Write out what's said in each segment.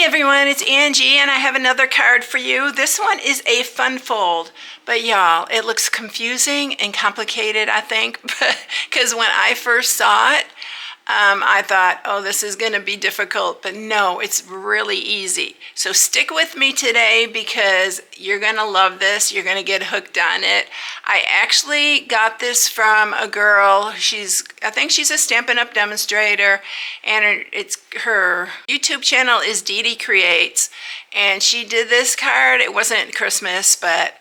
Hey everyone, it's Angie and I have another card for you. This one is a fun fold, but y'all, it looks confusing and complicated, I think, because when I first saw it, I thought, oh, this is going to be difficult, but no, it's really easy. So stick with me today because you're going to love this. You're going to get hooked on it. I actually got this from a girl. I think she's a Stampin' Up! Demonstrator, and her YouTube channel is Dee Creates, and she did this card. It wasn't Christmas, but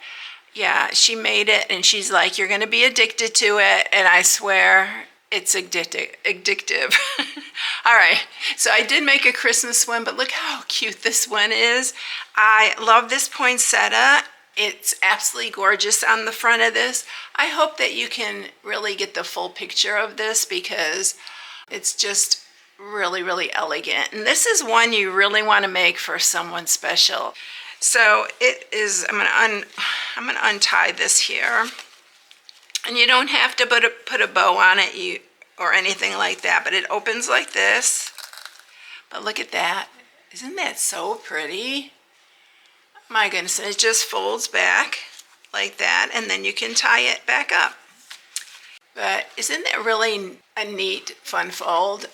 yeah, she made it, and she's like, you're going to be addicted to it, and I swear, it's addictive. All right, so I did make a Christmas one, but look how cute this one is. I love this poinsettia. It's absolutely gorgeous on the front of this. I hope that you can really get the full picture of this because it's just really, really elegant. And this is one you really want to make for someone special. So it is, I'm gonna untie this here. And you don't have to put a bow on it or anything like that, but it opens like this. But look at that. Isn't that so pretty? My goodness, and it just folds back like that, and then you can tie it back up. But isn't that really a neat, fun fold?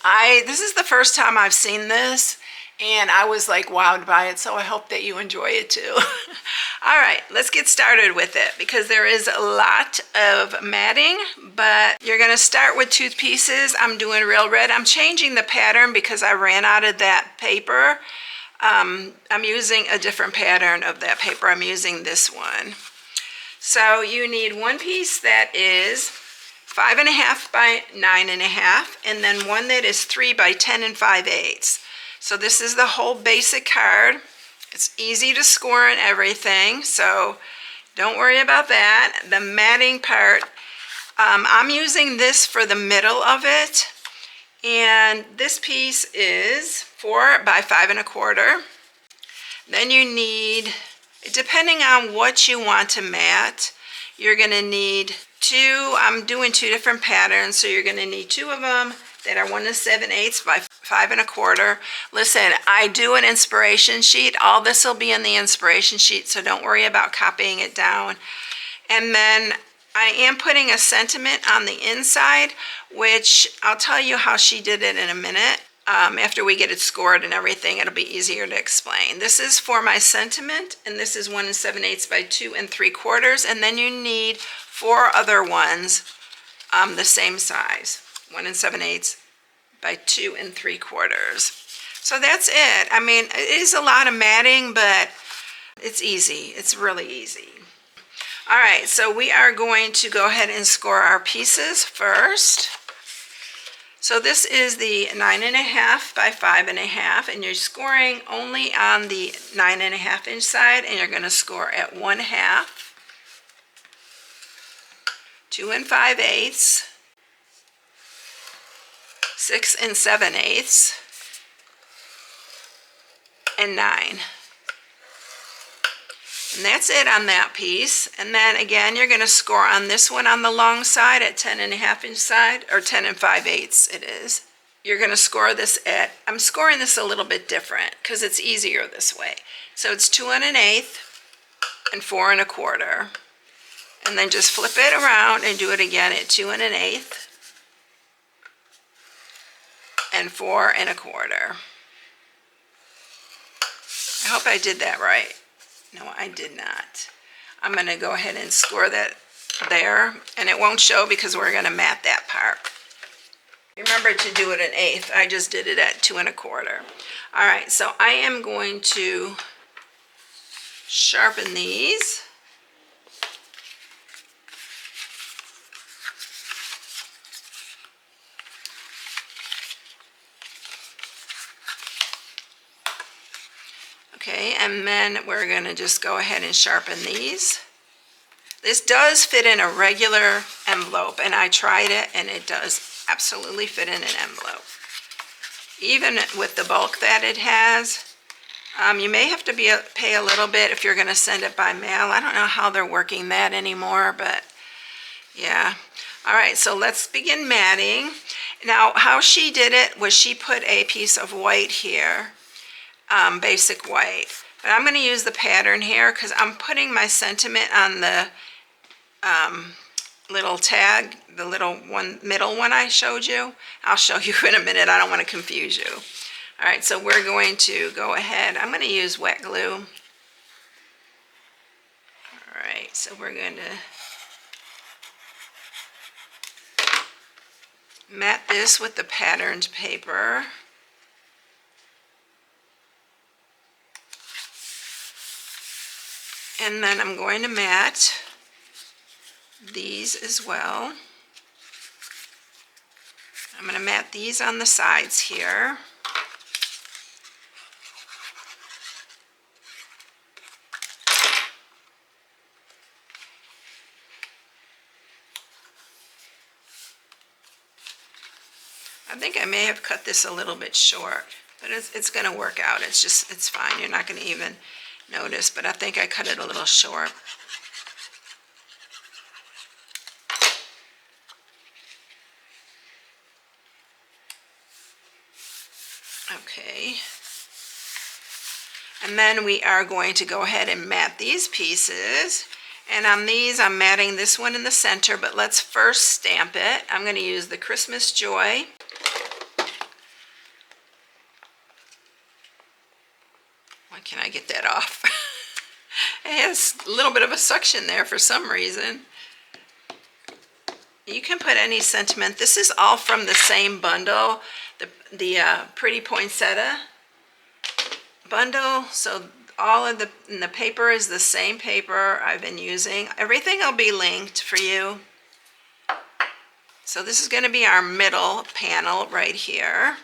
This is the first time I've seen this, and I was like wowed by it, so I hope that you enjoy it too. All right, let's get started with it because there is a lot of matting, but you're gonna start with tooth pieces. I'm doing real red. I'm changing the pattern because I ran out of that paper. I'm using a different pattern of that paper. I'm using this one. So you need one piece that is 5.5 by 9.5, and then one that is 3 by 10 5/8. So this is the whole basic card. It's easy to score and everything, so don't worry about that. The matting part, I'm using this for the middle of it, and this piece is 4 by 5.25. Then you need, depending on what you want to mat, you're gonna need I'm doing two different patterns, so you're gonna need two of them that are 1 7/8 by 5.25. Listen, I do an inspiration sheet. All this will be in the inspiration sheet, so don't worry about copying it down. And then I am putting a sentiment on the inside, which I'll tell you how she did it in a minute. After we get it scored and everything, it'll be easier to explain. This is for my sentiment, and this is 1 7/8 by 2 3/4, and then you need 4 other ones the same size, 1 7/8 by 2 3/4. So that's it. I mean, it is a lot of matting, but it's easy. It's really easy. All right, so we are going to go ahead and score our pieces first. So this is the 9.5 by 5.5, and you're scoring only on the 9.5 inch side, and you're going to score at 1/2, 2 5/8, 6 7/8, and 9. And that's it on that piece. And then again, you're going to score on this one on the long side at 10.5 inch side, or 10 5/8 it is. You're going to score this at, I'm scoring this a little bit different because it's easier this way. So it's 2 1/8 and 4 1/4. And then just flip it around and do it again at 2 1/8 and 4 1/4. I hope I did that right. No, I did not. I'm going to go ahead and score that there, and it won't show because we're going to mat that part. Remember to do it 1/8. I just did it at 2 1/4. All right, so I am going to sharpen these. Okay, and then we're going to just go ahead and sharpen these. This does fit in a regular envelope, and I tried it, and it does absolutely fit in an envelope. Even with the bulk that it has, you may have to pay a little bit if you're going to send it by mail. I don't know how they're working that anymore, but yeah. All right, so let's begin matting. Now, how she did it was she put a piece of white here basic white. But I'm going to use the pattern here because I'm putting my sentiment on the little tag, the little one, middle one I showed you. I'll show you in a minute. I don't want to confuse you. All right, so we're going to go ahead. I'm going to use wet glue. All right, so we're going to mat this with the patterned paper. And then I'm going to mat these as well. I'm going to mat these on the sides here. I think I may have cut this a little bit short, but it's going to work out. It's fine. You're not going to even notice, but I think I cut it a little short. Okay. And then we are going to go ahead and mat these pieces. And on these, I'm matting this one in the center, but let's first stamp it. I'm going to use the Christmas Joy. Why can't I get that off? It has a little bit of a suction there for some reason. You can put any sentiment. This is all from the same bundle, the Pretty Poinsettia bundle. So all of the paper is the same paper I've been using. Everything will be linked for you. So this is going to be our middle panel right here.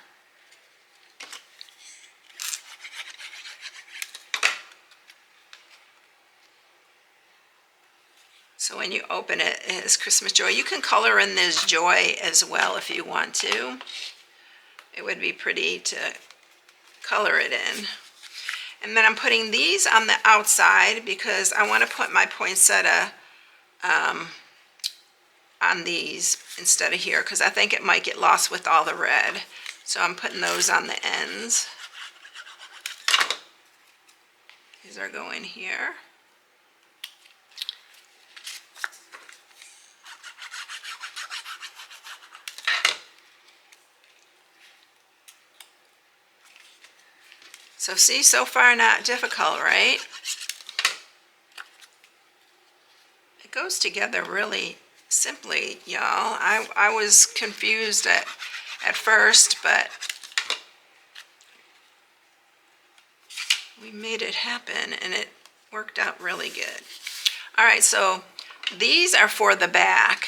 So when you open it, it has Christmas Joy. You can color in this joy as well if you want to. It would be pretty to color it in. And then I'm putting these on the outside because I want to put my poinsettia on these instead of here because I think it might get lost with all the red. So I'm putting those on the ends. These are going here. So see, so far not difficult, right? It goes together really simply, y'all. I was confused at first, but we made it happen and it worked out really good. All right, so these are for the back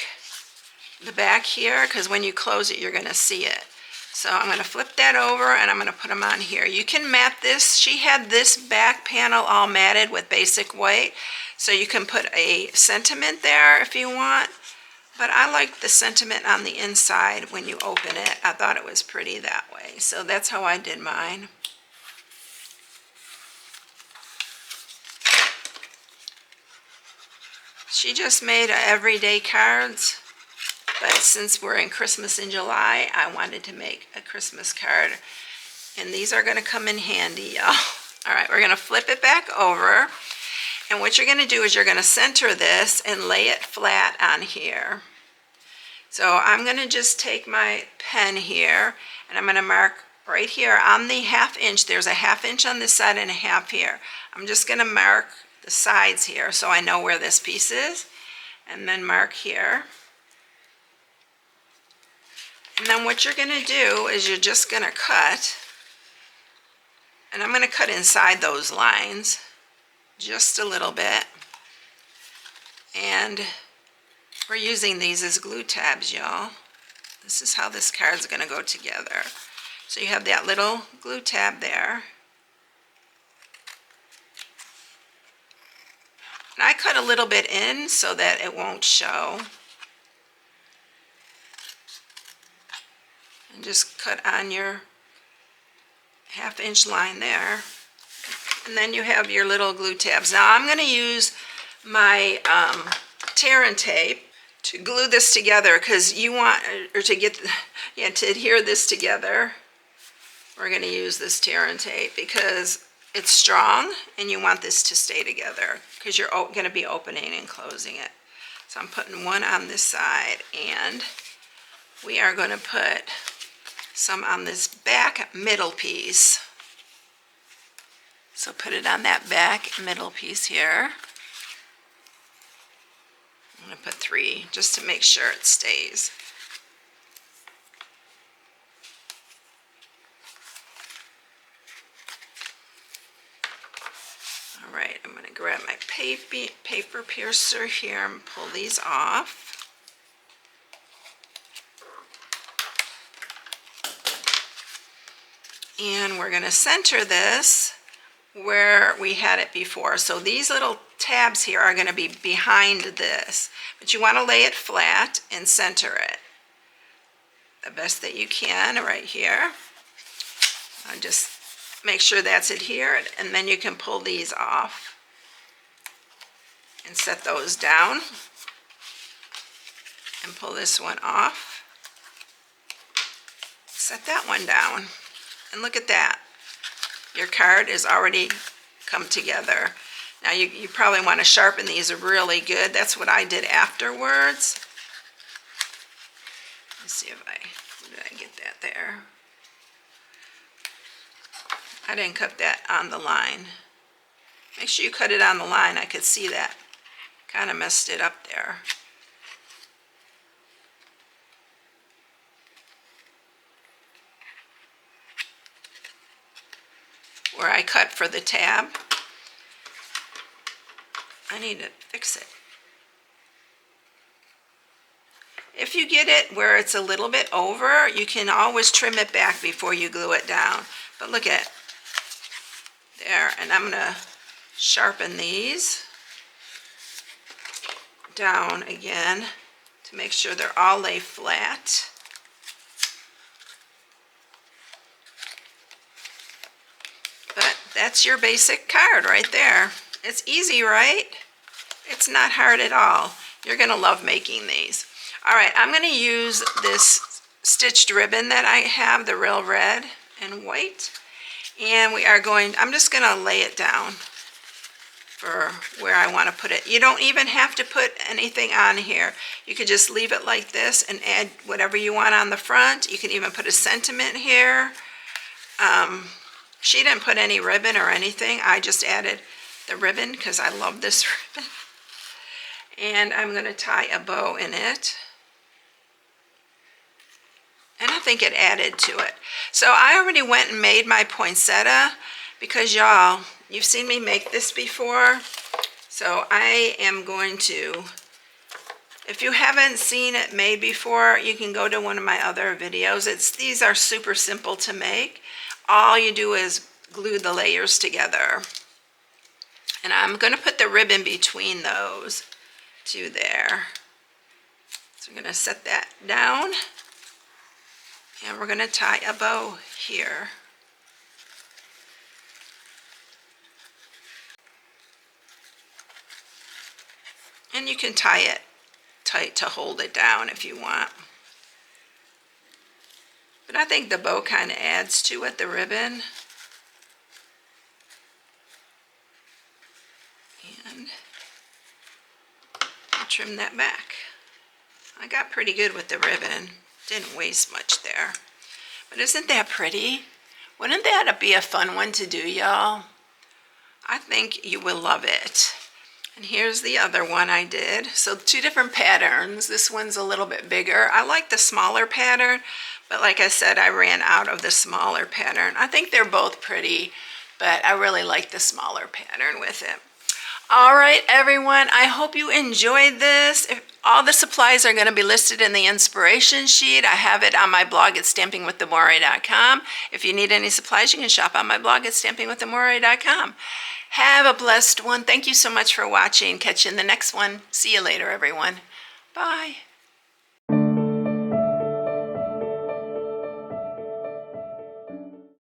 here, because when you close it, you're gonna see it. So I'm going to flip that over and I'm going to put them on here. You can mat this. She had this back panel all matted with basic white. So you can put a sentiment there if you want. But I like the sentiment on the inside when you open it. I thought it was pretty that way. So that's how I did mine. She just made everyday cards. But since we're in Christmas in July, I wanted to make a Christmas card. And these are going to come in handy, y'all. All right, we're going to flip it back over. And what you're going to do is you're going to center this and lay it flat on here. So I'm going to just take my pen here, and I'm going to mark right here on the 1/2 inch. There's a 1/2 inch on this side and a 1/2 here. I'm just going to mark the sides here so I know where this piece is. And then mark here. And then what you're going to do is you're just going to cut, and I'm going to cut inside those lines just a little bit. And we're using these as glue tabs, y'all. This is how this card's going to go together. So you have that little glue tab there. And I cut a little bit in so that it won't show. And just cut on your 1/2 inch line there. And then you have your little glue tabs. Now I'm going to use my tear and tape to glue this together because you want, or to get, to adhere this together. we're going to use this tear and tape because it's strong and you want this to stay together because you're going to be opening and closing it. So I'm putting one on this side, and we are going to put some on this back middle piece. So put it on that back middle piece here. I'm going to put 3 just to make sure it stays. All right, I'm going to grab my paper piercer here and pull these off. And we're going to center this where we had it before. So these little tabs here are going to be behind this, but you want to lay it flat and center it the best that you can right here. Just make sure that's adhered, and then you can pull these off and set those down and pull this one off. Set that one down, and look at that. Your card is already come together. Now you probably want to sharpen these really good. That's what I did afterwards. Let's see if did I get that there? I didn't cut that on the line. Make sure you cut it on the line. I could see that. Kind of messed it up there. Where I cut for the tab, I need to fix it. If you get it where it's a little bit over, you can always trim it back before you glue it down. But look at there, and I'm gonna sharpen these down again to make sure they're all lay flat. But that's your basic card right there. It's easy, right? It's not hard at all. You're gonna love making these. All right, I'm gonna use this stitched ribbon that I have, the real red and white. And I'm just gonna lay it down for where I wanna put it. You don't even have to put anything on here. You could just leave it like this and add whatever you want on the front. You can even put a sentiment here. She didn't put any ribbon or anything. I just added the ribbon because I love this ribbon. And I'm gonna tie a bow in it. And I think it added to it. So I already went and made my poinsettia because y'all, you've seen me make this before. So I am going to, if you haven't seen it made before, you can go to one of my other videos. These are super simple to make. All you do is glue the layers together. And I'm gonna put the ribbon between those two there. So I'm gonna set that down. And we're going to tie a bow here. And you can tie it tight to hold it down if you want. But I think the bow kind of adds to it, the ribbon. And I'll trim that back. I got pretty good with the ribbon. Didn't waste much there. But isn't that pretty? Wouldn't that be a fun one to do, y'all? I think you will love it. And here's the other one I did. So 2 different patterns. This one's a little bit bigger. I like the smaller pattern, but like I said, I ran out of the smaller pattern. I think they're both pretty, but I really like the smaller pattern with it. All right, everyone, I hope you enjoyed this. All the supplies are going to be listed in the inspiration sheet. I have it on my blog at stampingwiththemore.com. If you need any supplies, you can shop on my blog at stampingwiththemore.com. Have a blessed one. Thank you so much for watching. Catch you in the next one. See you later, everyone. Bye.